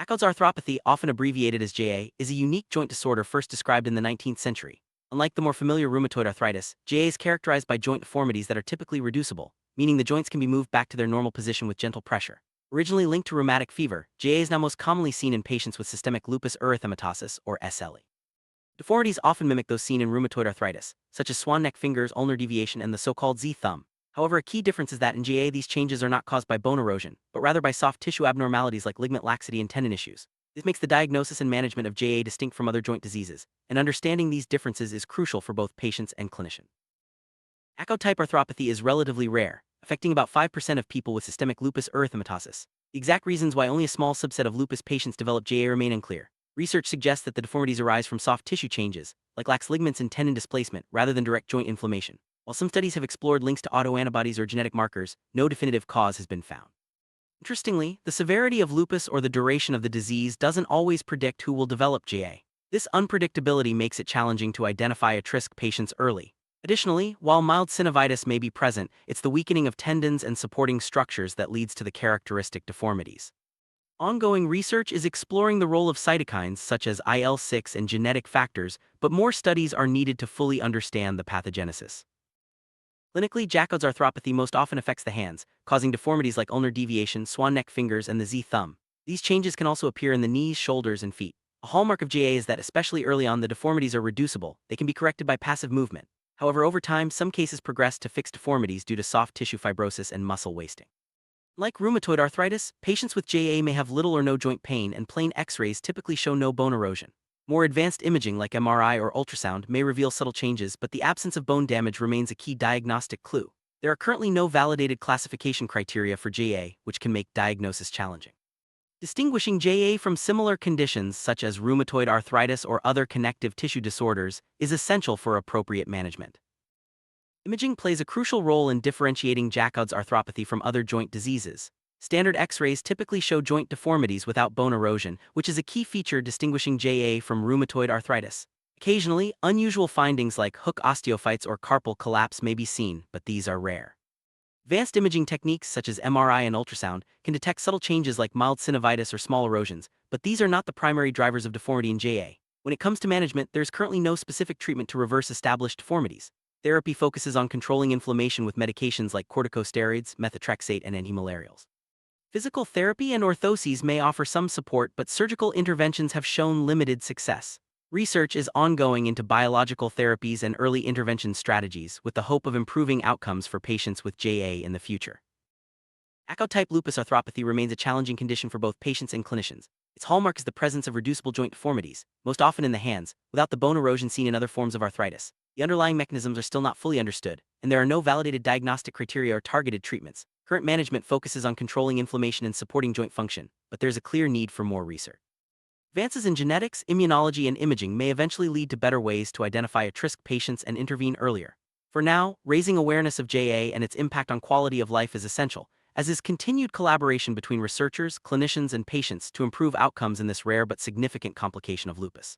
Jaccoud's arthropathy, often abbreviated as JA, is a unique joint disorder first described in the 19th century. Unlike the more familiar rheumatoid arthritis, JA is characterized by joint deformities that are typically reducible, meaning the joints can be moved back to their normal position with gentle pressure. Originally linked to rheumatic fever, JA is now most commonly seen in patients with systemic lupus erythematosus, or SLE. Deformities often mimic those seen in rheumatoid arthritis, such as swan neck fingers, ulnar deviation, and the so-called Z thumb. However, a key difference is that in JA these changes are not caused by bone erosion, but rather by soft tissue abnormalities like ligament laxity and tendon issues. This makes the diagnosis and management of JA distinct from other joint diseases, and understanding these differences is crucial for both patients and clinicians. Jaccoud-type arthropathy is relatively rare, affecting about 5% of people with systemic lupus erythematosus. The exact reasons why only a small subset of lupus patients develop JA remain unclear. Research suggests that the deformities arise from soft tissue changes, like lax ligaments and tendon displacement, rather than direct joint inflammation. While some studies have explored links to autoantibodies or genetic markers, no definitive cause has been found. Interestingly, the severity of lupus or the duration of the disease doesn't always predict who will develop JA. This unpredictability makes it challenging to identify at-risk patients early. Additionally, while mild synovitis may be present, it's the weakening of tendons and supporting structures that leads to the characteristic deformities. Ongoing research is exploring the role of cytokines such as IL-6 and genetic factors, but more studies are needed to fully understand the pathogenesis. Clinically, Jaccoud's arthropathy most often affects the hands, causing deformities like ulnar deviation, swan neck fingers, and the Z thumb. These changes can also appear in the knees, shoulders, and feet. A hallmark of JA is that especially early on the deformities are reducible. They can be corrected by passive movement. However, over time, some cases progress to fixed deformities due to soft tissue fibrosis and muscle wasting. Like rheumatoid arthritis, patients with JA may have little or no joint pain, and plain X-rays typically show no bone erosion. More advanced imaging like MRI or ultrasound may reveal subtle changes, but the absence of bone damage remains a key diagnostic clue. There are currently no validated classification criteria for JA, which can make diagnosis challenging. Distinguishing JA from similar conditions such as rheumatoid arthritis or other connective tissue disorders is essential for appropriate management. Imaging plays a crucial role in differentiating Jaccoud's arthropathy from other joint diseases. Standard X-rays typically show joint deformities without bone erosion, which is a key feature distinguishing JA from rheumatoid arthritis. Occasionally, unusual findings like hook osteophytes or carpal collapse may be seen, but these are rare. Advanced imaging techniques such as MRI and ultrasound can detect subtle changes like mild synovitis or small erosions, but these are not the primary drivers of deformity in JA. When it comes to management, there is currently no specific treatment to reverse established deformities. Therapy focuses on controlling inflammation with medications like corticosteroids, methotrexate, and antimalarials. Physical therapy and orthoses may offer some support, but surgical interventions have shown limited success. Research is ongoing into biological therapies and early intervention strategies, with the hope of improving outcomes for patients with JA in the future. Jaccoud-type lupus arthropathy remains a challenging condition for both patients and clinicians. Its hallmark is the presence of reducible joint deformities, most often in the hands, without the bone erosion seen in other forms of arthritis. The underlying mechanisms are still not fully understood, and there are no validated diagnostic criteria or targeted treatments. Current management focuses on controlling inflammation and supporting joint function, but there's a clear need for more research. Advances in genetics, immunology, and imaging may eventually lead to better ways to identify at-risk patients and intervene earlier. For now, raising awareness of JA and its impact on quality of life is essential, as is continued collaboration between researchers, clinicians, and patients to improve outcomes in this rare but significant complication of lupus.